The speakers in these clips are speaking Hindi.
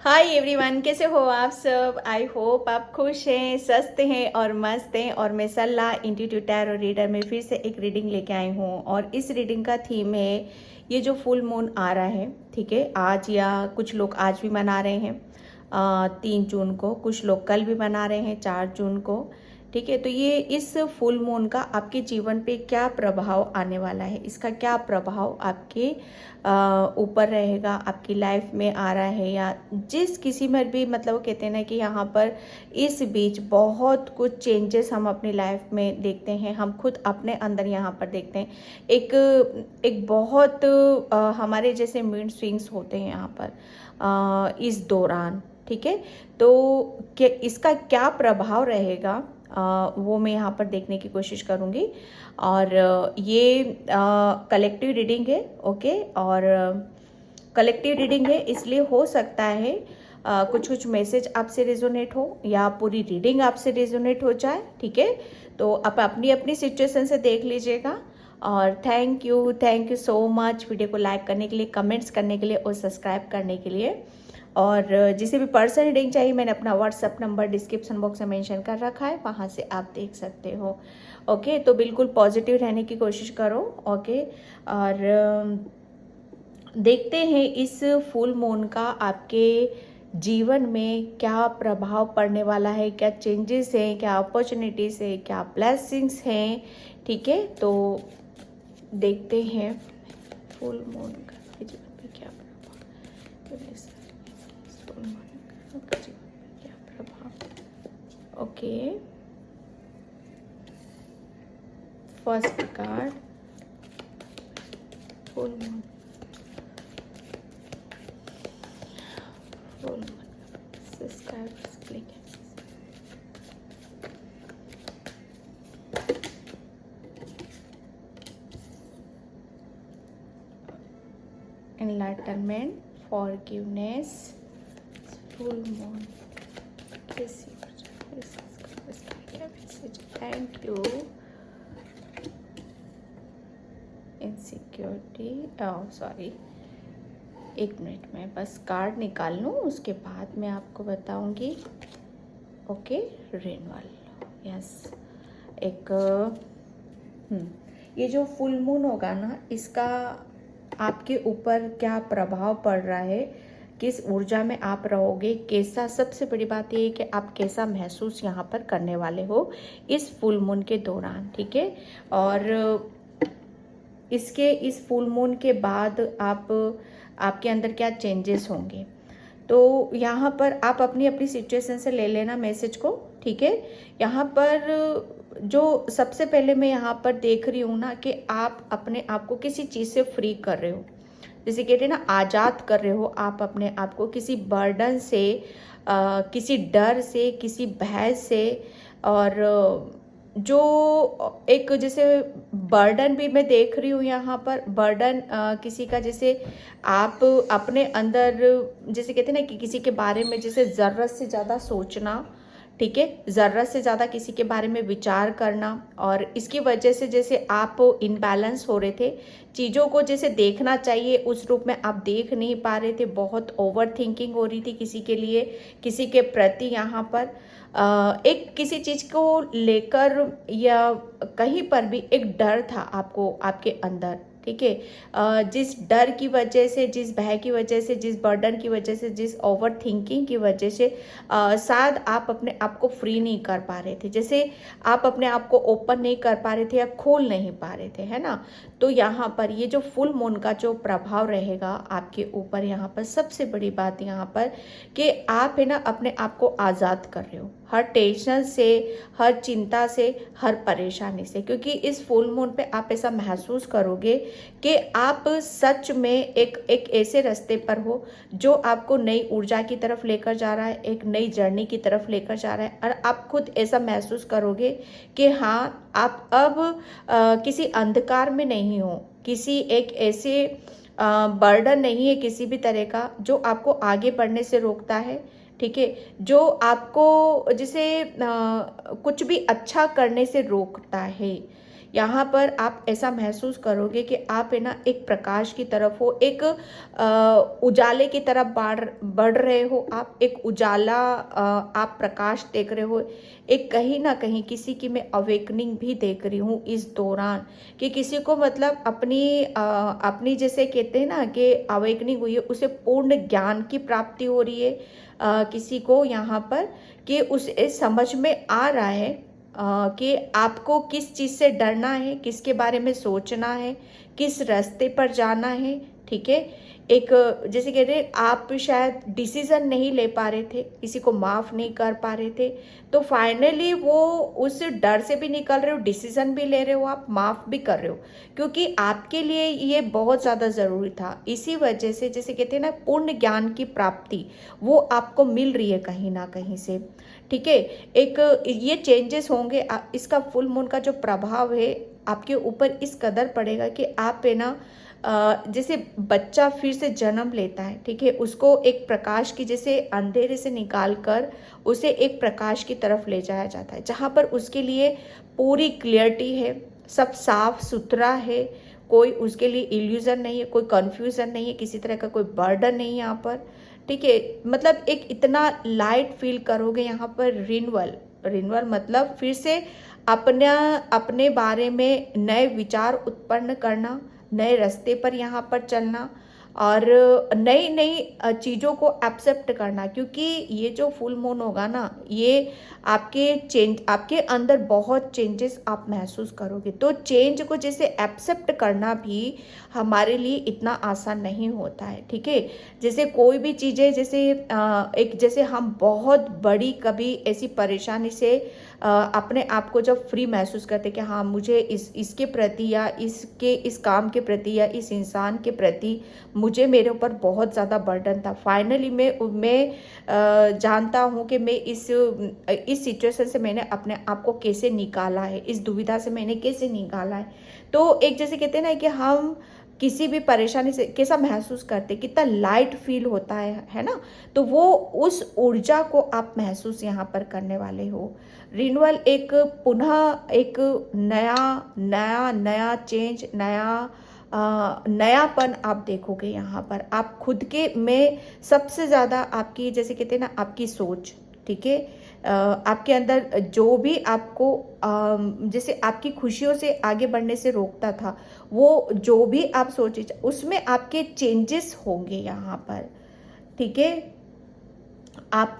हाय एवरीवन, कैसे हो आप सब। आई होप आप खुश हैं, स्वस्थ हैं और मस्त हैं। और मैं सल्ला इंस्टीट्यूट टैरो रीडर में फिर से एक रीडिंग लेके आई हूँ। और इस रीडिंग का थीम है ये जो फुल मून आ रहा है, ठीक है, आज, या कुछ लोग आज भी मना रहे हैं 3 जून को, कुछ लोग कल भी मना रहे हैं 4 जून को, ठीक है। तो ये इस फुल मून का आपके जीवन पे क्या प्रभाव आने वाला है, इसका क्या प्रभाव आपके ऊपर रहेगा, आपकी लाइफ में आ रहा है, या जिस किसी में भी, मतलब वो कहते हैं ना कि यहाँ पर इस बीच बहुत कुछ चेंजेस हम अपनी लाइफ में देखते हैं, हम खुद अपने अंदर यहाँ पर देखते हैं। एक एक बहुत हमारे जैसे मूड स्विंग्स होते हैं यहाँ पर इस दौरान, ठीक है। तो इसका क्या प्रभाव रहेगा वो मैं यहाँ पर देखने की कोशिश करूँगी। और ये कलेक्टिव रीडिंग है, ओके। और कलेक्टिव रीडिंग है, इसलिए हो सकता है कुछ कुछ मैसेज आपसे रेजोनेट हो या पूरी रीडिंग आपसे रेजोनेट हो जाए, ठीक है। तो आप अपनी अपनी सिचुएशन से देख लीजिएगा। और thank you so much video को लाइक करने के लिए, कमेंट्स करने के लिए और सब्सक्राइब करने के लिए। और जिसे भी पर्सनल रीडिंग चाहिए, मैंने अपना व्हाट्सअप नंबर डिस्क्रिप्शन बॉक्स में मेंशन कर रखा है, वहाँ से आप देख सकते हो, ओके। तो बिल्कुल पॉजिटिव रहने की कोशिश करो, ओके। और देखते हैं इस फुल मून का आपके जीवन में क्या प्रभाव पड़ने वाला है, क्या चेंजेस हैं, क्या अपॉर्चुनिटीज़ है, क्या ब्लेसिंग्स हैं, ठीक है। तो देखते हैं फुल मून का आपके जीवन पे क्या प्रभाव, फुल मून का आपके जीवन पे क्या प्रभाव, okay. First card, full moon, full moon, enlightenment, forgiveness, full moon, thank you, insecurity, oh sorry, एक मिनट में बस कार्ड निकाल लूँ, उसके बाद मैं आपको बताऊंगी, ओके। Renewal, yes. एक ये जो फुल मून होगा ना, इसका आपके ऊपर क्या प्रभाव पड़ रहा है, किस ऊर्जा में आप रहोगे, कैसा, सबसे बड़ी बात ये है कि आप कैसा महसूस यहाँ पर करने वाले हो इस फुल मून के दौरान, ठीक है। और इस फुल मून के बाद आपके अंदर क्या चेंजेस होंगे, तो यहाँ पर आप अपनी अपनी सिचुएशन से ले लेना मैसेज को, ठीक है। यहाँ पर जो सबसे पहले मैं यहाँ पर देख रही हूँ ना कि आप अपने आप को किसी चीज़ से फ्री कर रहे हो, जैसे कहते हैं ना, आज़ाद कर रहे हो आप अपने आप को किसी बर्डन से, किसी डर से, किसी भय से। और जो एक जैसे बर्डन भी मैं देख रही हूँ यहाँ पर, बर्डन किसी का, जैसे आप अपने अंदर, जैसे कहते हैं ना कि किसी के बारे में जैसे ज़रूरत से ज़्यादा सोचना, ठीक है, ज़रूरत से ज़्यादा किसी के बारे में विचार करना। और इसकी वजह से जैसे आप इनबैलेंस हो रहे थे, चीज़ों को जैसे देखना चाहिए उस रूप में आप देख नहीं पा रहे थे, बहुत ओवर थिंकिंग हो रही थी किसी के लिए, किसी के प्रति। यहाँ पर एक किसी चीज़ को लेकर या कहीं पर भी एक डर था आपको, आपके अंदर, ठीक है। जिस डर की वजह से, जिस भय की वजह से, जिस बर्डन की वजह से, जिस ओवर थिंकिंग की वजह से शायद आप अपने आप को फ्री नहीं कर पा रहे थे, जैसे आप अपने आप को ओपन नहीं कर पा रहे थे या खोल नहीं पा रहे थे, है ना। तो यहाँ पर ये जो फुल मून का जो प्रभाव रहेगा आपके ऊपर, यहाँ पर सबसे बड़ी बात यहाँ पर कि आप है ना अपने आप को आज़ाद कर रहे हो हर टेंशन से, हर चिंता से, हर परेशानी से, क्योंकि इस फुल मून पे आप ऐसा महसूस करोगे कि आप सच में एक ऐसे रास्ते पर हो जो आपको नई ऊर्जा की तरफ लेकर जा रहा है, एक नई जर्नी की तरफ लेकर जा रहा है। और आप खुद ऐसा महसूस करोगे कि हाँ, आप अब किसी अंधकार में नहीं हो, किसी एक ऐसे बर्डन नहीं है किसी भी तरह का जो आपको आगे बढ़ने से रोकता है, ठीक है, जो आपको जैसे कुछ भी अच्छा करने से रोकता है। यहाँ पर आप ऐसा महसूस करोगे कि आप है ना एक प्रकाश की तरफ हो, एक उजाले की तरफ बढ़ रहे हो, आप एक उजाला, आप प्रकाश देख रहे हो। एक कहीं ना कहीं किसी की मैं अवेकनिंग भी देख रही हूँ इस दौरान, कि किसी को मतलब अपनी जैसे कहते हैं ना कि अवेकनिंग हुई है, उसे पूर्ण ज्ञान की प्राप्ति हो रही है। किसी को यहाँ पर कि उसे समझ में आ रहा है कि आपको किस चीज़ से डरना है, किसके बारे में सोचना है, किस रास्ते पर जाना है। ठीक है, एक जैसे कह रहे आप शायद डिसीजन नहीं ले पा रहे थे, किसी को माफ़ नहीं कर पा रहे थे, तो फाइनली वो उस डर से भी निकल रहे हो, डिसीजन भी ले रहे हो, आप माफ़ भी कर रहे हो, क्योंकि आपके लिए ये बहुत ज़्यादा ज़रूरी था। इसी वजह से जैसे कहते हैं ना पूर्ण ज्ञान की प्राप्ति वो आपको मिल रही है कहीं ना कहीं से। ठीक है, एक ये चेंजेस होंगे, इसका फुल मून का जो प्रभाव है आपके ऊपर इस कदर पड़ेगा कि आप है ना जैसे बच्चा फिर से जन्म लेता है, ठीक है, उसको एक प्रकाश की जैसे अंधेरे से निकाल कर उसे एक प्रकाश की तरफ ले जाया जाता है, जहाँ पर उसके लिए पूरी क्लियरिटी है, सब साफ सुथरा है, कोई उसके लिए इल्यूजन नहीं है, कोई कंफ्यूजन नहीं है, किसी तरह का कोई बर्डन नहीं है यहाँ पर। ठीक है, मतलब एक इतना लाइट फील करोगे यहाँ पर। रिन्यूअल, रिन्यूअल मतलब फिर से अपने बारे में नए विचार उत्पन्न करना, नए रास्ते पर यहाँ पर चलना और नई नई चीज़ों को एक्सेप्ट करना, क्योंकि ये जो फुल मून होगा ना, ये आपके अंदर बहुत चेंजेस आप महसूस करोगे। तो चेंज को जैसे एक्सेप्ट करना भी हमारे लिए इतना आसान नहीं होता है। ठीक है, जैसे कोई भी चीज़ें जैसे एक जैसे हम बहुत बड़ी कभी ऐसी परेशानी से अपने आप को जब फ्री महसूस करते कि हाँ मुझे इसके प्रति या इस काम के प्रति या इस इंसान के प्रति मुझे मेरे ऊपर बहुत ज़्यादा बर्डन था। फाइनली मैं जानता हूँ कि मैं इस सिचुएशन से मैंने अपने आप को कैसे निकाला है, इस दुविधा से मैंने कैसे निकाला है। तो एक जैसे कहते हैं ना कि हम किसी भी परेशानी से कैसा महसूस करते, कितना लाइट फील होता है ना। तो वो उस ऊर्जा को आप महसूस यहाँ पर करने वाले हो। रिन्यूअल एक पुनः एक नया नया नया चेंज, नयापन आप देखोगे यहाँ पर। आप खुद के में सबसे ज़्यादा आपकी जैसे कहते हैं ना आपकी सोच, ठीक है, आपके अंदर जो भी आपको जैसे आपकी खुशियों से आगे बढ़ने से रोकता था, वो जो भी आप सोचे उसमें आपके चेंजेस होंगे यहाँ पर। ठीक है, आप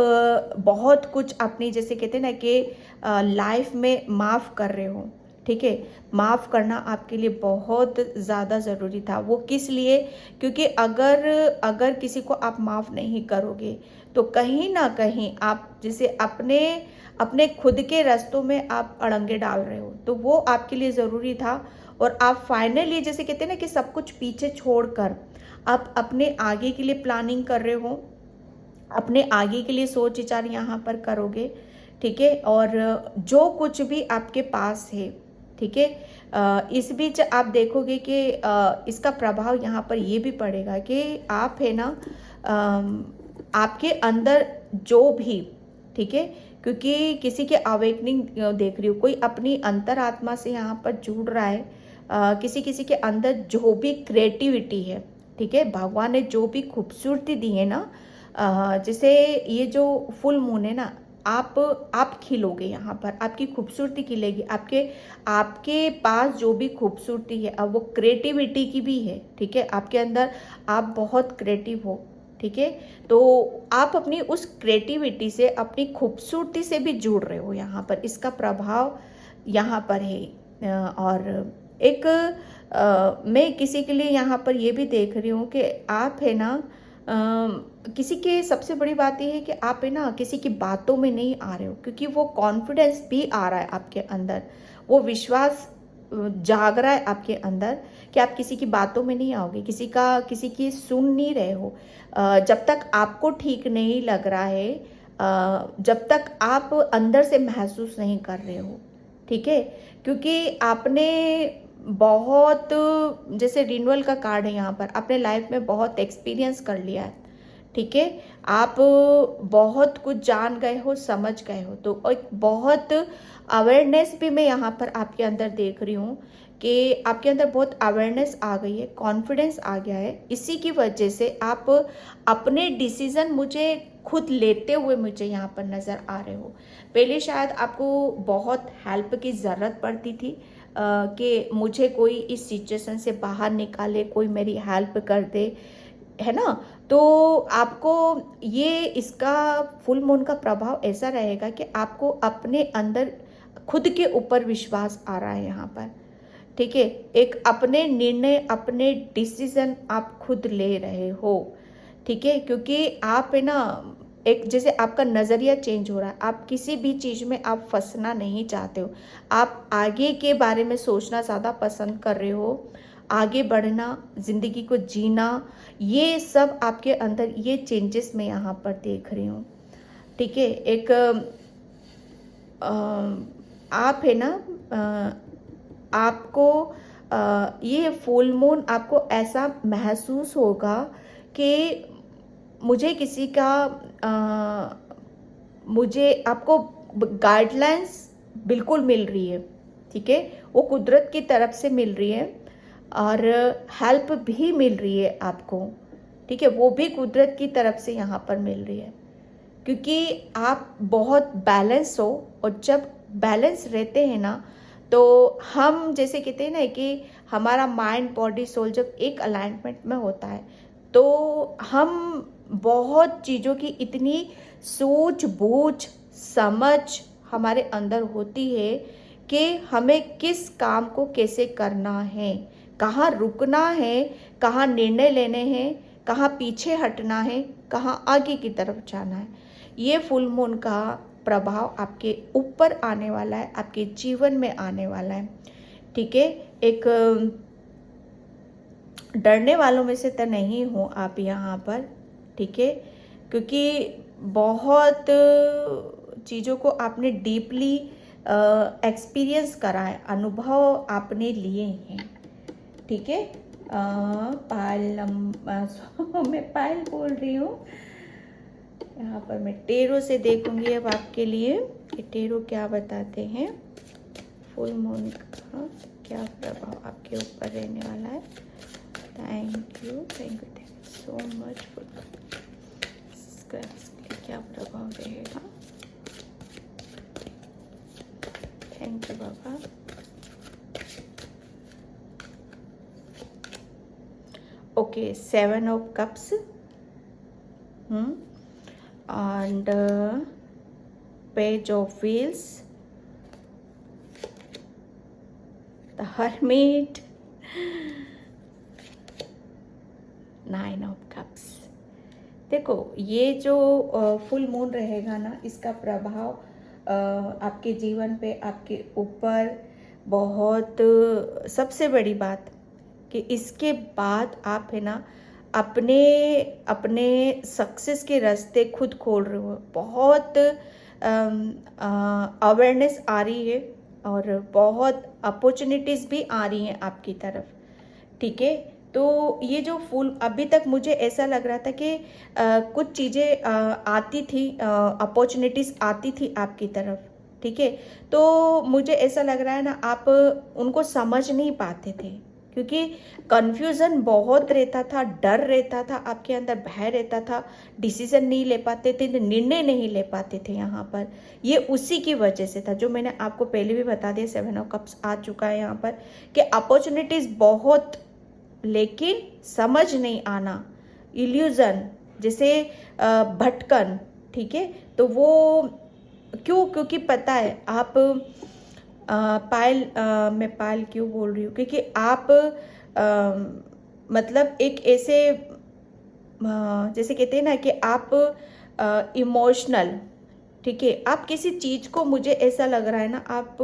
बहुत कुछ अपनी जैसे कहते हैं ना कि लाइफ में माफ़ कर रहे हो। ठीक है, माफ़ करना आपके लिए बहुत ज़्यादा ज़रूरी था। वो किस लिए? क्योंकि अगर किसी को आप माफ़ नहीं करोगे तो कहीं ना कहीं आप जैसे अपने खुद के रास्तों में आप अड़ंगे डाल रहे हो, तो वो आपके लिए ज़रूरी था। और आप फाइनली जैसे कहते हैं ना कि सब कुछ पीछे छोड़कर आप अपने आगे के लिए प्लानिंग कर रहे हो, अपने आगे के लिए सोच विचार यहाँ पर करोगे। ठीक है, और जो कुछ भी आपके पास है, ठीक है, इस बीच आप देखोगे कि इसका प्रभाव यहाँ पर ये भी पड़ेगा कि आप है ना आपके अंदर जो भी, ठीक है, क्योंकि किसी के अवेकनिंग देख रही हो, कोई अपनी अंतरात्मा से यहाँ पर जुड़ रहा है, किसी किसी के अंदर जो भी क्रिएटिविटी है, ठीक है, भगवान ने जो भी खूबसूरती दी है ना, जैसे ये जो फुल मून है ना, आप खिलोगे यहाँ पर, आपकी खूबसूरती खिलेगी, आपके पास जो भी खूबसूरती है अब वो क्रिएटिविटी की भी है। ठीक है, आपके अंदर आप बहुत क्रिएटिव हो। ठीक है, तो आप अपनी उस क्रिएटिविटी से, अपनी खूबसूरती से भी जुड़ रहे हो यहाँ पर, इसका प्रभाव यहाँ पर है। और एक मैं किसी के लिए यहाँ पर ये भी देख रही हूँ कि आप है ना किसी के सबसे बड़ी बात यह है कि आप है ना किसी की बातों में नहीं आ रहे हो, क्योंकि वो कॉन्फिडेंस भी आ रहा है आपके अंदर, वो विश्वास जाग रहा है आपके अंदर कि आप किसी की बातों में नहीं आओगे, किसी की सुन नहीं रहे हो। जब तक आपको ठीक नहीं लग रहा है, जब तक आप अंदर से महसूस नहीं कर रहे हो। ठीक है, क्योंकि आपने बहुत जैसे रिन्यूअल का कार्ड है यहाँ पर, अपने लाइफ में बहुत एक्सपीरियंस कर लिया है। ठीक है। आप बहुत कुछ जान गए हो, समझ गए हो, तो एक बहुत अवेयरनेस भी मैं यहाँ पर आपके अंदर देख रही हूँ कि आपके अंदर बहुत अवेयरनेस आ गई है, कॉन्फिडेंस आ गया है। इसी की वजह से आप अपने डिसीज़न मुझे खुद लेते हुए मुझे यहाँ पर नज़र आ रहे हो। पहले शायद आपको बहुत हेल्प की ज़रूरत पड़ती थी कि मुझे कोई इस सिचुएशन से बाहर निकाले, कोई मेरी हेल्प कर दे, है ना। तो आपको ये इसका फुल मून का प्रभाव ऐसा रहेगा कि आपको अपने अंदर खुद के ऊपर विश्वास आ रहा है यहाँ पर, ठीक है। एक अपने निर्णय, अपने डिसीजन आप खुद ले रहे हो, ठीक है। क्योंकि आप है ना, एक जैसे आपका नज़रिया चेंज हो रहा है, आप किसी भी चीज़ में आप फंसना नहीं चाहते हो, आप आगे के बारे में सोचना ज़्यादा पसंद कर रहे हो, आगे बढ़ना, ज़िंदगी को जीना, ये सब आपके अंदर ये चेंजेस मैं यहाँ पर देख रही हूँ, ठीक है। एक आप है ना, आपको ये फुल मून आपको ऐसा महसूस होगा कि मुझे किसी का मुझे आपको गाइडलाइंस बिल्कुल मिल रही है, ठीक है। वो कुदरत की तरफ से मिल रही है और हेल्प भी मिल रही है आपको, ठीक है। वो भी कुदरत की तरफ से यहाँ पर मिल रही है, क्योंकि आप बहुत बैलेंस हो, और जब बैलेंस रहते हैं ना, तो हम जैसे कहते हैं ना कि हमारा माइंड, बॉडी, सोल जब एक अलाइनमेंट में होता है, तो हम बहुत चीज़ों की इतनी सूझबूझ, समझ हमारे अंदर होती है कि हमें किस काम को कैसे करना है, कहाँ रुकना है, कहाँ निर्णय लेने हैं, कहाँ पीछे हटना है, कहाँ आगे की तरफ जाना है। ये फुल मून का प्रभाव आपके ऊपर आने वाला है, आपके जीवन में आने वाला है, ठीक है। एक डरने वालों में से तो नहीं हो आप यहाँ पर, ठीक है, क्योंकि बहुत चीज़ों को आपने डीपली एक्सपीरियंस करा है, अनुभव आपने लिए हैं, ठीक है। पायल मैं पायल बोल रही हूँ यहाँ पर। मैं टेरो से देखूंगी अब आपके लिए कि टेरो क्या बताते हैं, फुल मून का क्या प्रभाव आपके ऊपर रहने वाला है। Thank you so much for क्या प्रभाव रहेगा। Thank you Baba. Okay, 7 of cups and page of wheels, the hermit, 9 of cups। देखो, ये जो फुल मून रहेगा ना, इसका प्रभाव आपके जीवन पे, आपके ऊपर बहुत, सबसे बड़ी बात कि इसके बाद आप है ना अपने अपने सक्सेस के रास्ते खुद खोल रहे हो। बहुत अवेयरनेस आ रही है और बहुत अपॉर्चुनिटीज़ भी आ रही हैं आपकी तरफ, ठीक है। तो ये जो फुल, अभी तक मुझे ऐसा लग रहा था कि कुछ चीज़ें आती थी, अपॉर्चुनिटीज़ आती थी आपकी तरफ, ठीक है। तो मुझे ऐसा लग रहा है ना, आप उनको समझ नहीं पाते थे, क्योंकि कन्फ्यूज़न बहुत रहता था, डर रहता था आपके अंदर, भय रहता था, डिसीज़न नहीं ले पाते थे, निर्णय नहीं ले पाते थे यहाँ पर। ये उसी की वजह से था, जो मैंने आपको पहले भी बता दिया। 7 ऑफ कप्स आ चुका है यहाँ पर कि अपॉर्चुनिटीज़ बहुत, लेकिन समझ नहीं आना, इल्यूज़न, जैसे भटकन, ठीक है। तो वो क्यों? क्योंकि पता है आप पायल, मैं पायल क्यों बोल रही हूँ, क्योंकि आप मतलब एक ऐसे, जैसे कहते हैं ना कि आप इमोशनल, ठीक है। आप किसी चीज़ को, मुझे ऐसा लग रहा है ना, आप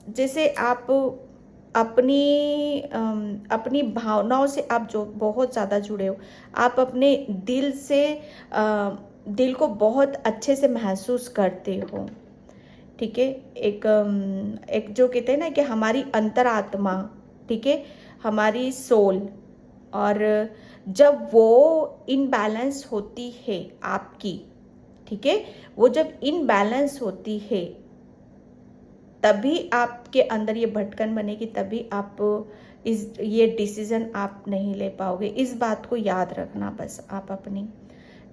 जैसे आप अपनी भावनाओं से आप जो बहुत ज़्यादा जुड़े हो, आप अपने दिल से दिल को बहुत अच्छे से महसूस करते हो, ठीक है। एक जो कहते हैं ना कि हमारी अंतरात्मा, ठीक है, हमारी सोल, और जब वो इनबैलेंस होती है आपकी, ठीक है, वो जब इनबैलेंस होती है तभी आपके अंदर ये भटकन बनेगी, तभी आप ये डिसीजन आप नहीं ले पाओगे। इस बात को याद रखना बस आप अपनी,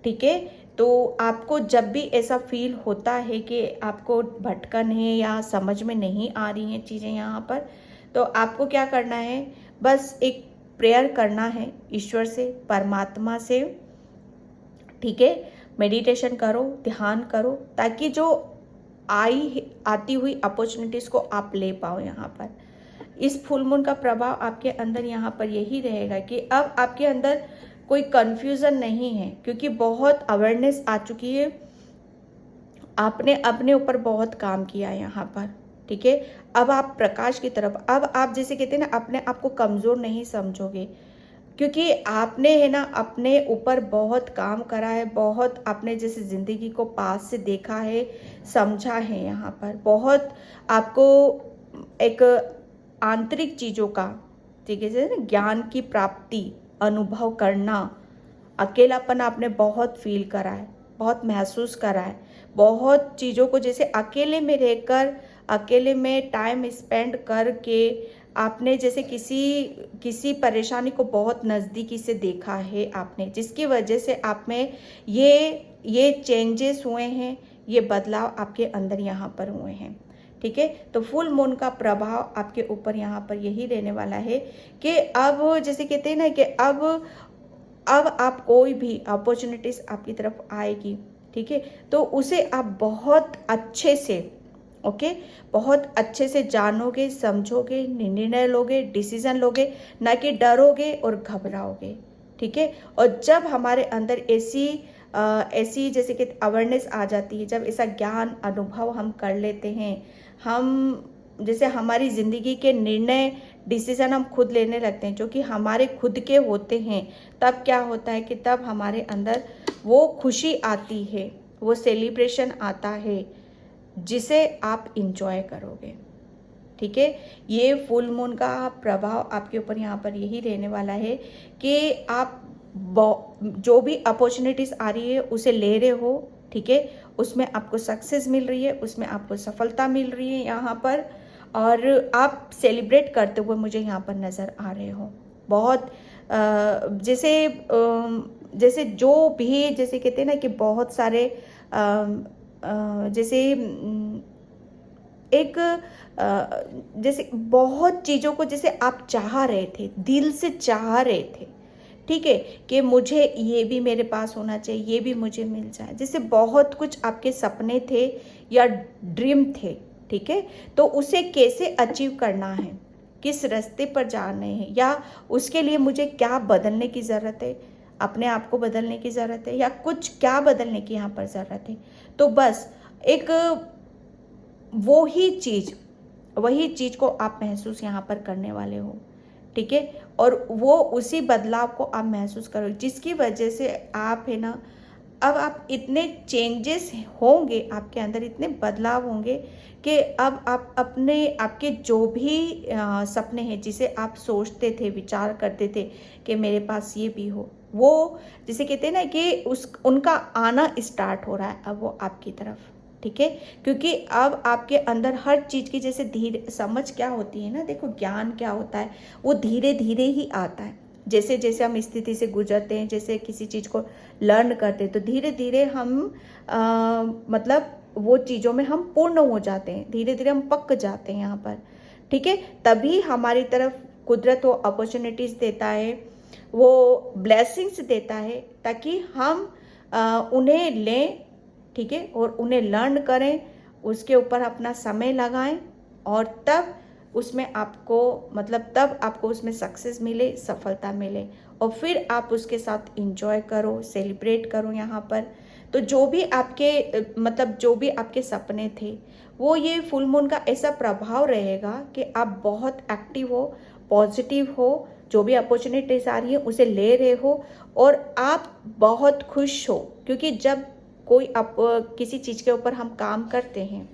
ठीक है। तो आपको जब भी ऐसा फील होता है कि आपको भटकन है या समझ में नहीं आ रही हैं चीज़ें यहाँ पर, तो आपको क्या करना है, बस एक प्रेयर करना है ईश्वर से, परमात्मा से, ठीक है। मेडिटेशन करो, ध्यान करो, ताकि जो आती हुई अपॉर्चुनिटीज़ को आप ले पाओ यहाँ पर। इस फुल मून का प्रभाव आपके अंदर यहाँ पर यही रहेगा कि अब आपके अंदर कोई कंफ्यूजन नहीं है, क्योंकि बहुत अवेयरनेस आ चुकी है, आपने अपने ऊपर बहुत काम किया है यहाँ पर, ठीक है। अब आप प्रकाश की तरफ, अब आप जैसे कहते हैं ना, अपने आप को कमज़ोर नहीं समझोगे, क्योंकि आपने है ना अपने ऊपर बहुत काम करा है, बहुत आपने जैसे ज़िंदगी को पास से देखा है, समझा है, यहाँ पर बहुत आपको एक आंतरिक चीज़ों का, ठीक है, जैसे ज्ञान की प्राप्ति, अनुभव करना, अकेलापन आपने बहुत फील करा है, बहुत महसूस करा है, बहुत चीज़ों को जैसे अकेले में रहकर, अकेले में टाइम स्पेंड करके आपने जैसे किसी परेशानी को बहुत नज़दीकी से देखा है आपने, जिसकी वजह से आप में ये चेंजेस हुए हैं, ये बदलाव आपके अंदर यहाँ पर हुए हैं, ठीक है। तो फुल मून का प्रभाव आपके ऊपर यहाँ पर यही रहने वाला है कि अब जैसे कहते हैं ना कि अब आप कोई भी अपॉर्चुनिटीज़ आपकी तरफ आएगी, ठीक है, तो उसे आप बहुत अच्छे से, ओके, बहुत अच्छे से जानोगे, समझोगे, निर्णय लोगे, डिसीजन लोगे, ना कि डरोगे और घबराओगे, ठीक है। और जब हमारे अंदर ऐसी जैसे कि अवेयरनेस आ जाती है, जब ऐसा ज्ञान अनुभव हम कर लेते हैं, हम जैसे हमारी ज़िंदगी के निर्णय डिसीजन हम खुद लेने लगते हैं, जो कि हमारे खुद के होते हैं, तब क्या होता है कि तब हमारे अंदर वो खुशी आती है, वो सेलिब्रेशन आता है, जिसे आप इंजॉय करोगे, ठीक है। ये फुल मून का प्रभाव आपके ऊपर यहाँ पर यही रहने वाला है कि आप जो भी अपॉर्चुनिटीज़ आ रही है उसे ले रहे हो, ठीक है, उसमें आपको सक्सेस मिल रही है, उसमें आपको सफलता मिल रही है यहाँ पर, और आप सेलिब्रेट करते हुए मुझे यहाँ पर नज़र आ रहे हो। बहुत जैसे जो भी जैसे कहते हैं ना कि बहुत सारे जैसे एक जैसे बहुत चीज़ों को जैसे आप चाह रहे थे, दिल से चाह रहे थे, ठीक है, कि मुझे ये भी मेरे पास होना चाहिए, ये भी मुझे मिल जाए, जैसे बहुत कुछ आपके सपने थे या ड्रीम थे, ठीक है। तो उसे कैसे अचीव करना है, किस रास्ते पर जाना है, या उसके लिए मुझे क्या बदलने की ज़रूरत है, अपने आप को बदलने की ज़रूरत है, या कुछ क्या बदलने की यहाँ पर ज़रूरत है, तो बस एक वही चीज़ को आप महसूस यहाँ पर करने वाले हो, ठीक है। और वो उसी बदलाव को आप महसूस करो, जिसकी वजह से आप है ना, अब आप इतने चेंजेस होंगे आपके अंदर, इतने बदलाव होंगे कि अब आप आपके जो भी सपने हैं, जिसे आप सोचते थे, विचार करते थे कि मेरे पास ये भी हो, वो जिसे कहते हैं ना कि उनका आना स्टार्ट हो रहा है अब वो आपकी तरफ, ठीक है। क्योंकि अब आपके अंदर हर चीज़ की जैसे धीरे समझ क्या होती है ना, देखो ज्ञान क्या होता है, वो धीरे धीरे ही आता है, जैसे जैसे हम स्थिति से गुजरते हैं, जैसे किसी चीज़ को लर्न करते हैं, तो धीरे धीरे हम मतलब वो चीज़ों में हम पूर्ण हो जाते हैं, धीरे धीरे हम पक जाते हैं यहाँ पर, ठीक है। तभी हमारी तरफ कुदरत वो अपॉर्चुनिटीज़ देता है, वो ब्लेसिंग्स देता है, ताकि हम उन्हें लें, ठीक है, और उन्हें लर्न करें, उसके ऊपर अपना समय लगाएं, और तब उसमें आपको तब आपको उसमें सक्सेस मिले, सफलता मिले, और फिर आप उसके साथ इंजॉय करो, सेलिब्रेट करो यहाँ पर। तो जो भी आपके सपने थे, वो ये फुल मून का ऐसा प्रभाव रहेगा कि आप बहुत एक्टिव हो, पॉजिटिव हो, जो भी अपॉर्चुनिटीज आ रही है उसे ले रहे हो, और आप बहुत खुश हो, क्योंकि जब किसी चीज़ के ऊपर हम काम करते हैं,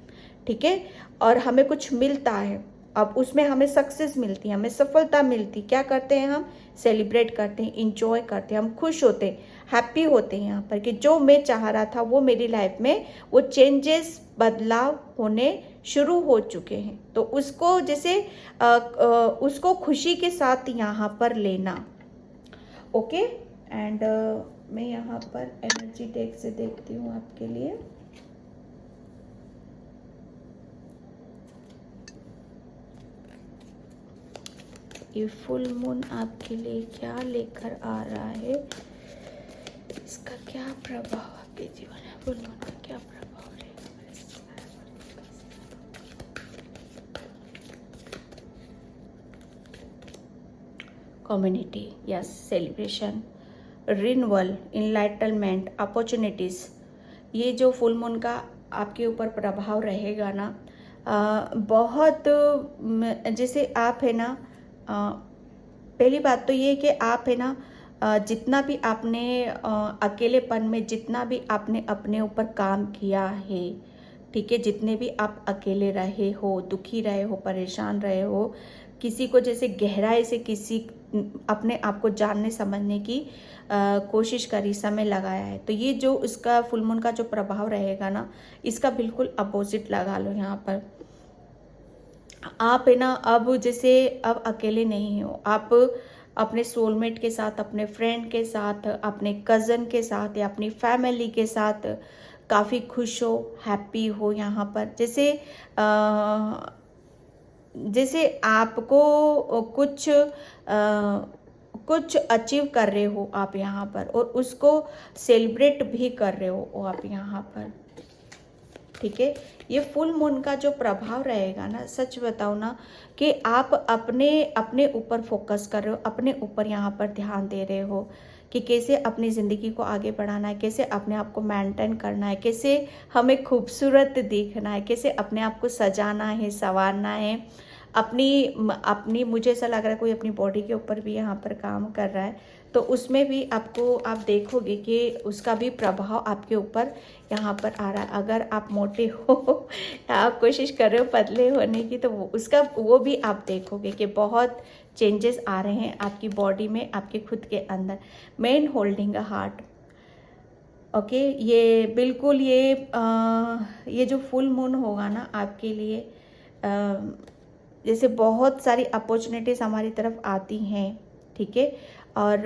ठीक है, और हमें कुछ मिलता है, अब उसमें हमें सक्सेस मिलती है, हमें सफलता मिलती, क्या करते हैं हम, सेलिब्रेट करते हैं, इंजॉय करते हैं, हम खुश होते हैं, हैप्पी होते हैं यहाँ पर कि जो मैं चाह रहा था वो मेरी लाइफ में वो चेंजेस, बदलाव होने शुरू हो चुके हैं। तो उसको जैसे उसको खुशी के साथ यहाँ पर लेना। ओके, एंड मैं यहाँ पर एनर्जी डेक से देखती हूँ आपके लिए। ये फुल मून आपके लिए क्या लेकर आ रहा है, इसका क्या प्रभाव आपके जीवन में, फुल मून का क्या प्रभाव रहेगा। Community, yes, celebration, renewal, enlightenment, opportunities. ये जो फुल मून का आपके ऊपर प्रभाव रहेगा ना, बहुत जैसे आप है ना, पहली बात तो ये कि आप है ना, जितना भी आपने अकेलेपन में जितना भी आपने अपने ऊपर काम किया है, ठीक है, जितने भी आप अकेले रहे हो, दुखी रहे हो, परेशान रहे हो, किसी को जैसे गहराई से किसी अपने आप को जानने समझने की कोशिश करी, समय लगाया है, तो ये जो इसका फुल मून का जो प्रभाव रहेगा ना, इसका बिल्कुल अपोजिट लगा लो यहाँ पर। आप है ना, अब जैसे अब अकेले नहीं हो, आप अपने सोलमेट के साथ, अपने फ्रेंड के साथ, अपने कज़न के साथ या अपनी फैमिली के साथ काफ़ी खुश हो, हैप्पी हो यहाँ पर। जैसे आपको कुछ अचीव कर रहे हो आप यहाँ पर, और उसको सेलिब्रेट भी कर रहे हो आप यहाँ पर, ठीक है। ये फुल मून का जो प्रभाव रहेगा ना, सच बताओ ना, कि आप अपने ऊपर फोकस कर रहे हो, अपने ऊपर यहाँ पर ध्यान दे रहे हो कि कैसे अपनी ज़िंदगी को आगे बढ़ाना है, कैसे अपने आप को मेंटेन करना है, कैसे हमें खूबसूरत दिखना है, कैसे अपने आप को सजाना है, संवारना है। अपनी मुझे ऐसा लग रहा है कोई अपनी बॉडी के ऊपर भी यहाँ पर काम कर रहा है, तो उसमें भी आप देखोगे कि उसका भी प्रभाव आपके ऊपर यहाँ पर आ रहा है। अगर आप मोटे हो, आप कोशिश कर रहे हो पतले होने की, तो वो भी आप देखोगे कि बहुत चेंजेस आ रहे हैं आपकी बॉडी में, आपके खुद के अंदर। Man holding a heart, okay, ये बिल्कुल ये जो फुल मून होगा ना आपके लिए, जैसे बहुत सारी अपॉर्चुनिटीज़ हमारी तरफ आती हैं, ठीक है, और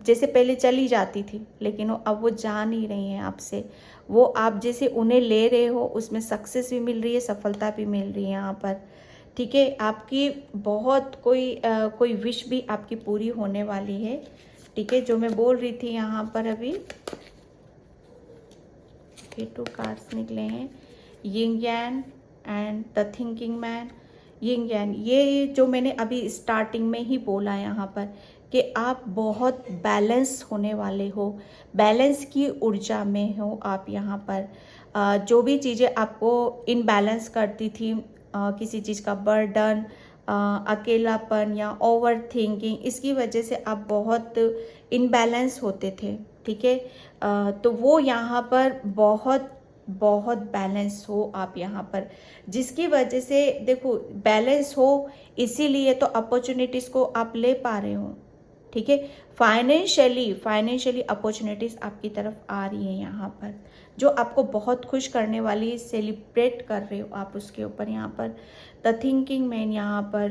जैसे पहले चली जाती थी, लेकिन अब वो जा नहीं रही हैं आपसे। वो आप जैसे उन्हें ले रहे हो, उसमें सक्सेस भी मिल रही है, सफलता भी मिल रही है यहाँ पर, ठीक है। आपकी बहुत कोई विश भी आपकी पूरी होने वाली है, ठीक है, जो मैं बोल रही थी यहाँ पर अभी। ये 2 कार्ड्स निकले हैं, yin yang and the thinking man. Yin yang, ये जो मैंने अभी स्टार्टिंग में ही बोला यहाँ पर कि आप बहुत बैलेंस होने वाले हो, बैलेंस की ऊर्जा में हो आप यहाँ पर। जो भी चीज़ें आपको इनबैलेंस करती थी, किसी चीज़ का बर्डन, अकेलापन या ओवर थिंकिंग, इसकी वजह से आप बहुत इनबैलेंस होते थे, ठीक है। तो वो यहाँ पर बहुत बहुत बैलेंस हो आप यहाँ पर, जिसकी वजह से देखो बैलेंस हो, इसीलिए तो अपॉर्चुनिटीज़ को आप ले पा रहे हो, ठीक है। फाइनेंशियली अपॉर्चुनिटीज़ आपकी तरफ आ रही है यहाँ पर, जो आपको बहुत खुश करने वाली, सेलिब्रेट कर रहे हो आप उसके ऊपर यहाँ पर। द थिंकिंग मैन यहाँ पर,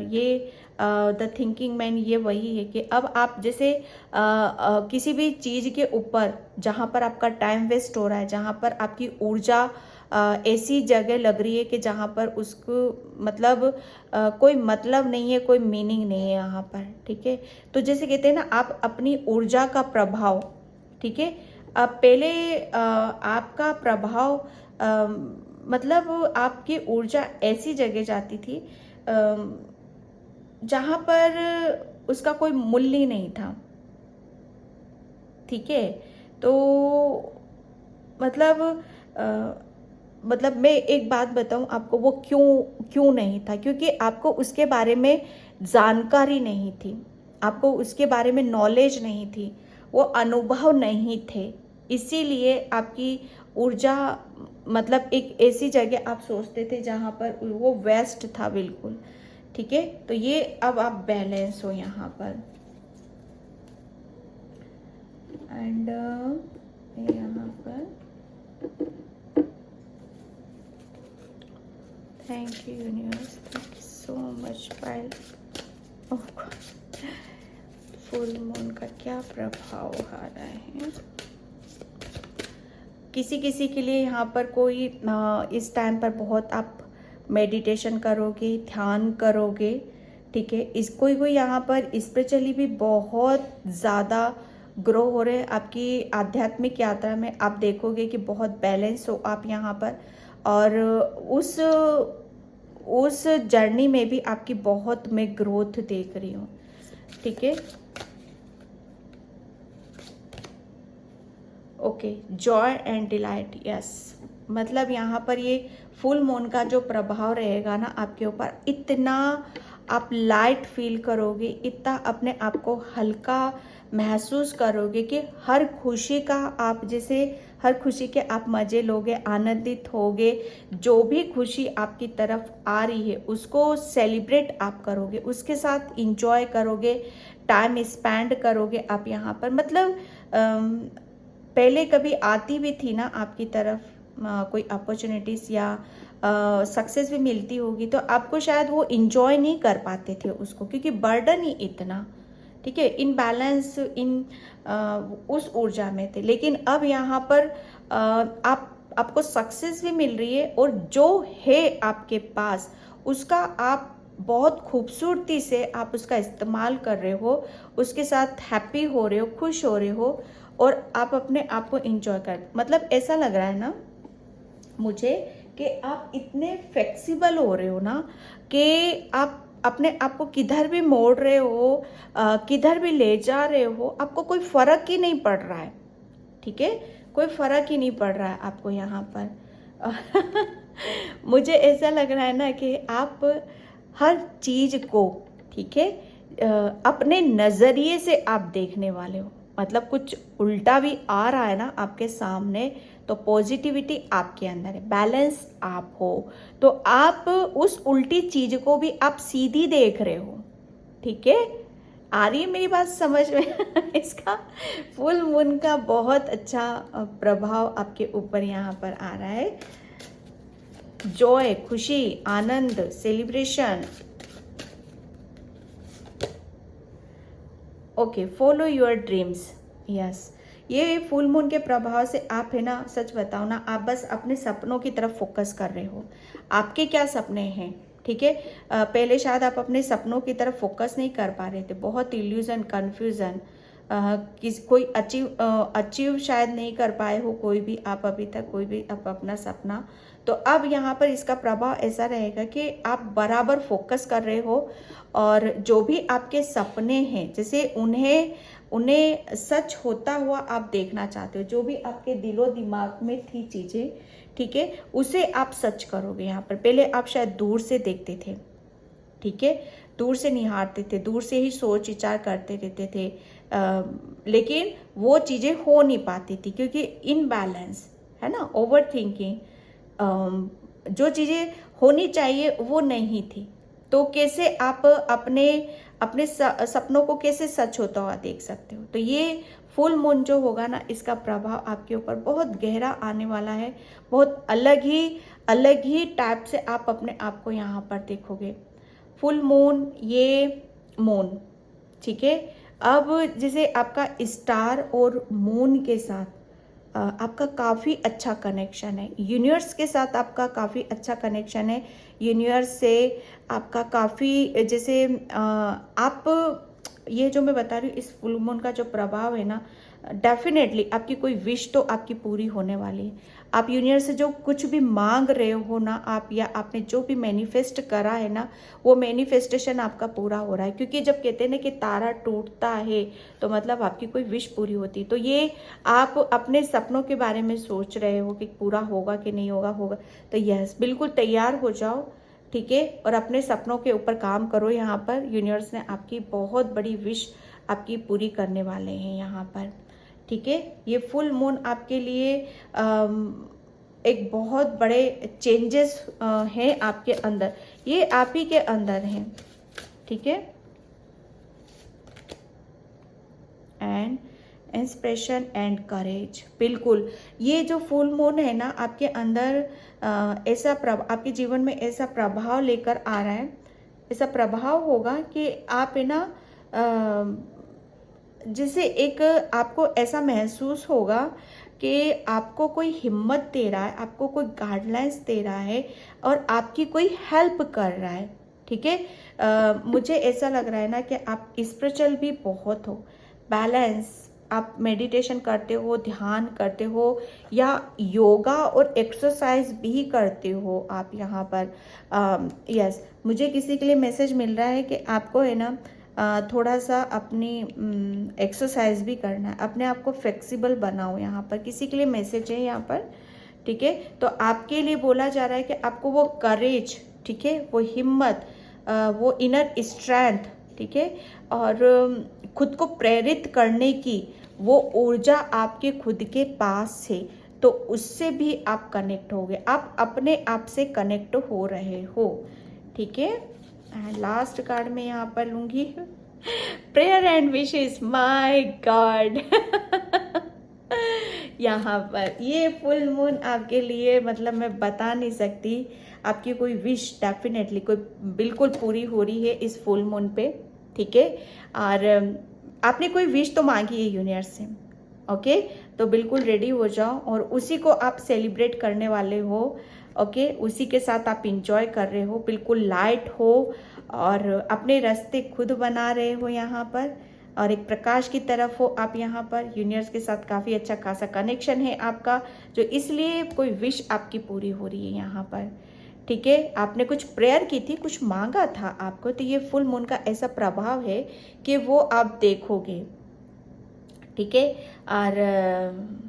द थिंकिंग मैन ये वही है कि अब आप जैसे किसी भी चीज़ के ऊपर जहाँ पर आपका टाइम वेस्ट हो रहा है, जहाँ पर आपकी ऊर्जा ऐसी जगह लग रही है कि जहाँ पर उसको मतलब कोई मतलब नहीं है, कोई मीनिंग नहीं है यहाँ पर, ठीक है। तो जैसे कहते हैं ना, आप अपनी ऊर्जा का प्रभाव, ठीक है, पहले आपका प्रभाव मतलब आपकी ऊर्जा ऐसी जगह जाती थी जहाँ पर उसका कोई मूल्य नहीं था, ठीक है। तो मतलब मैं एक बात बताऊं आपको, वो क्यों नहीं था, क्योंकि आपको उसके बारे में जानकारी नहीं थी, आपको उसके बारे में नॉलेज नहीं थी, वो अनुभव नहीं थे, इसीलिए आपकी ऊर्जा मतलब एक ऐसी जगह आप सोचते थे जहाँ पर वो वेस्ट था बिल्कुल, ठीक है। तो ये अब आप बैलेंस हो यहाँ पर। एंड यहाँ पर thank you universe, thank you so much file. Oh God, full moon का क्या प्रभाव आ रहा है किसी किसी के लिए। यहाँ पर कोई इस टाइम पर बहुत आप मेडिटेशन करोगे, ध्यान करोगे, ठीक है। इस कोई कोई यहाँ पर स्पिरिचुअली भी बहुत ज़्यादा ग्रो हो रहे हैं आपकी आध्यात्मिक यात्रा में। आप देखोगे कि बहुत बैलेंस हो आप यहाँ पर, और उस जर्नी में भी आपकी बहुत मैं ग्रोथ देख रही हूँ, ठीक है। Okay, Joy and delight, yes. मतलब यहाँ पर ये फुल मून का जो प्रभाव रहेगा ना आपके ऊपर, इतना आप लाइट फील करोगे, इतना अपने आप को हल्का महसूस करोगे कि हर खुशी का आप जैसे हर खुशी के आप मज़े लोगे, आनंदित होगे। जो भी खुशी आपकी तरफ आ रही है उसको सेलिब्रेट आप करोगे, उसके साथ इंजॉय करोगे, टाइम स्पेंड करोगे आप यहाँ पर। मतलब पहले कभी आती भी थी ना आपकी तरफ कोई अपॉर्चुनिटीज़ या सक्सेस भी मिलती होगी, तो आपको शायद वो इंजॉय नहीं कर पाते थे उसको, क्योंकि बर्डन ही इतना, ठीक है, इनबैलेंस उस ऊर्जा में थे। लेकिन अब यहाँ पर आपको सक्सेस भी मिल रही है, और जो है आपके पास उसका आप बहुत खूबसूरती से आप उसका इस्तेमाल कर रहे हो, उसके साथ हैप्पी हो रहे हो, खुश हो रहे हो, और आप अपने आप को इंजॉय कर, मतलब ऐसा लग रहा है ना मुझे कि आप इतने फ्लेक्सिबल हो रहे हो ना कि आप अपने आप को किधर भी मोड़ रहे हो, किधर भी ले जा रहे हो, आपको कोई फर्क ही नहीं पड़ रहा है, ठीक है। कोई फर्क ही नहीं पड़ रहा है आपको यहाँ पर। मुझे ऐसा लग रहा है ना कि आप हर चीज को, ठीक है, अपने नजरिए से आप देखने वाले हो। मतलब कुछ उल्टा भी आ रहा है ना आपके सामने, तो पॉजिटिविटी आपके अंदर है, बैलेंस आप हो, तो आप उस उल्टी चीज को भी आप सीधी देख रहे हो, ठीक है। आ रही है मेरी बात समझ में? इसका फुल मून का बहुत अच्छा प्रभाव आपके ऊपर यहाँ पर आ रहा है। जॉय, खुशी, आनंद, celebration. Okay, follow your dreams, yes. ये फुल मून के प्रभाव से आप है ना, सच बताओ ना, आप बस अपने सपनों की तरफ फोकस कर रहे हो। आपके क्या सपने हैं, ठीक है। पहले शायद आप अपने सपनों की तरफ फोकस नहीं कर पा रहे थे, बहुत इल्यूजन, कन्फ्यूजन, कोई अचीव शायद नहीं कर पाए हो कोई भी आप अभी तक, कोई भी आप अपना सपना। तो अब यहाँ पर इसका प्रभाव ऐसा रहेगा कि आप बराबर फोकस कर रहे हो, और जो भी आपके सपने हैं जैसे उन्हें सच होता हुआ आप देखना चाहते हो, जो भी आपके दिलो दिमाग में थी चीज़ें, ठीक है, उसे आप सच करोगे यहाँ पर। पहले आप शायद दूर से देखते थे, ठीक है, दूर से निहारते थे, दूर से ही सोच विचार करते रहते थे, लेकिन वो चीज़ें हो नहीं पाती थी क्योंकि इनबैलेंस है ना, ओवर थिंकिंग, जो चीज़ें होनी चाहिए वो नहीं थी। तो कैसे आप अपने अपने सपनों को कैसे सच होता हुआ देख सकते हो। तो ये फुल मून जो होगा ना, इसका प्रभाव आपके ऊपर बहुत गहरा आने वाला है, बहुत अलग ही टाइप से आप अपने आप को यहाँ पर देखोगे। फुल मून, ये मून, ठीक है। अब जैसे आपका स्टार और मून के साथ आपका काफ़ी अच्छा कनेक्शन है, यूनिवर्स के साथ आपका काफ़ी अच्छा कनेक्शन है, यूनिवर्स से आपका काफ़ी जैसे आप ये जो मैं बता रही हूँ, इस फुल मून का जो प्रभाव है ना, डेफिनेटली आपकी कोई विश तो आपकी पूरी होने वाली है। आप यूनिवर्स से जो कुछ भी मांग रहे हो ना आप, या आपने जो भी मैनिफेस्ट करा है ना, वो मैनिफेस्टेशन आपका पूरा हो रहा है। क्योंकि जब कहते हैं ना कि तारा टूटता है तो मतलब आपकी कोई विश पूरी होती है। तो ये आप अपने सपनों के बारे में सोच रहे हो कि पूरा होगा कि नहीं होगा, तो यस, बिल्कुल तैयार हो जाओ, ठीक है, और अपने सपनों के ऊपर काम करो। यहाँ पर यूनिवर्स ने आपकी बहुत बड़ी विश आपकी पूरी करने वाले हैं यहाँ पर, ठीक है। ये फुल मून आपके लिए एक बहुत बड़े चेंजेस हैं आपके अंदर। ये आप ही के अंदर है, ठीक है। एंड इंस्पिरेशन एंड करेज, बिल्कुल ये जो फुल मून है ना आपके अंदर ऐसा आपके जीवन में ऐसा प्रभाव लेकर आ रहा है, ऐसा प्रभाव होगा कि आप है ना जिसे एक आपको ऐसा महसूस होगा कि आपको कोई हिम्मत दे रहा है, आपको कोई गाइडलाइंस दे रहा है और आपकी कोई हेल्प कर रहा है, ठीक है। मुझे ऐसा लग रहा है ना कि आप स्पिरिचुअल भी बहुत हो, बैलेंस, आप मेडिटेशन करते हो, ध्यान करते हो या योगा और एक्सरसाइज भी करते हो आप यहाँ पर। यस, मुझे किसी के लिए मैसेज मिल रहा है कि आपको है ना थोड़ा सा अपनी एक्सरसाइज भी करना है, अपने आप को फ्लेक्सिबल बनाओ, यहाँ पर किसी के लिए मैसेज है यहाँ पर, ठीक है। तो आपके लिए बोला जा रहा है कि आपको वो करेज, ठीक है, वो हिम्मत, वो इनर स्ट्रेंथ, ठीक है, और खुद को प्रेरित करने की वो ऊर्जा आपके खुद के पास है, तो उससे भी आप कनेक्ट हो गए, आप अपने आप से कनेक्ट हो रहे हो, ठीक है। लास्ट कार्ड में यहाँ पर लूंगी prayer and wishes, my God यहाँ पर ये फुल मून आपके लिए, मतलब मैं बता नहीं सकती, आपकी कोई विश डेफिनेटली कोई बिल्कुल पूरी हो रही है इस फुल मून पे, ठीक है। और आपने कोई विश तो मांगी है यूनिवर्स से, ओके, तो बिल्कुल रेडी हो जाओ और उसी को आप सेलिब्रेट करने वाले हो, ओके, उसी के साथ आप इंजॉय कर रहे हो, बिल्कुल लाइट हो और अपने रास्ते खुद बना रहे हो यहाँ पर, और एक प्रकाश की तरफ हो आप यहाँ पर। यूनिवर्स के साथ काफ़ी अच्छा खासा कनेक्शन है आपका, जो इसलिए कोई विश आपकी पूरी हो रही है यहाँ पर, ठीक है। आपने कुछ प्रेयर की थी, कुछ मांगा था आपको, तो ये फुल मून का ऐसा प्रभाव है कि वो आप देखोगे, ठीक है। और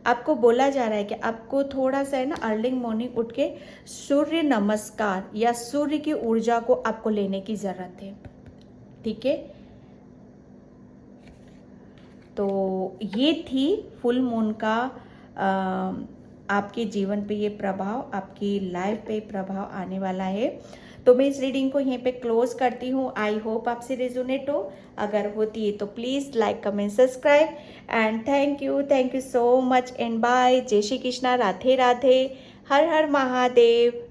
आपको बोला जा रहा है कि आपको थोड़ा सा है ना अर्ली मॉर्निंग उठ के सूर्य नमस्कार या सूर्य की ऊर्जा को आपको लेने की ज़रूरत है, ठीक है। तो ये थी फुल मून का आपके जीवन पे ये प्रभाव, आपकी लाइफ पे प्रभाव आने वाला है। तो मैं इस रीडिंग को यहीं पे क्लोज करती हूँ। आई होप आपसे रेजोनेट हो, अगर होती है तो please like comment subscribe and thank you so much and bye. जय श्री कृष्णा, राधे राधे, हर हर महादेव।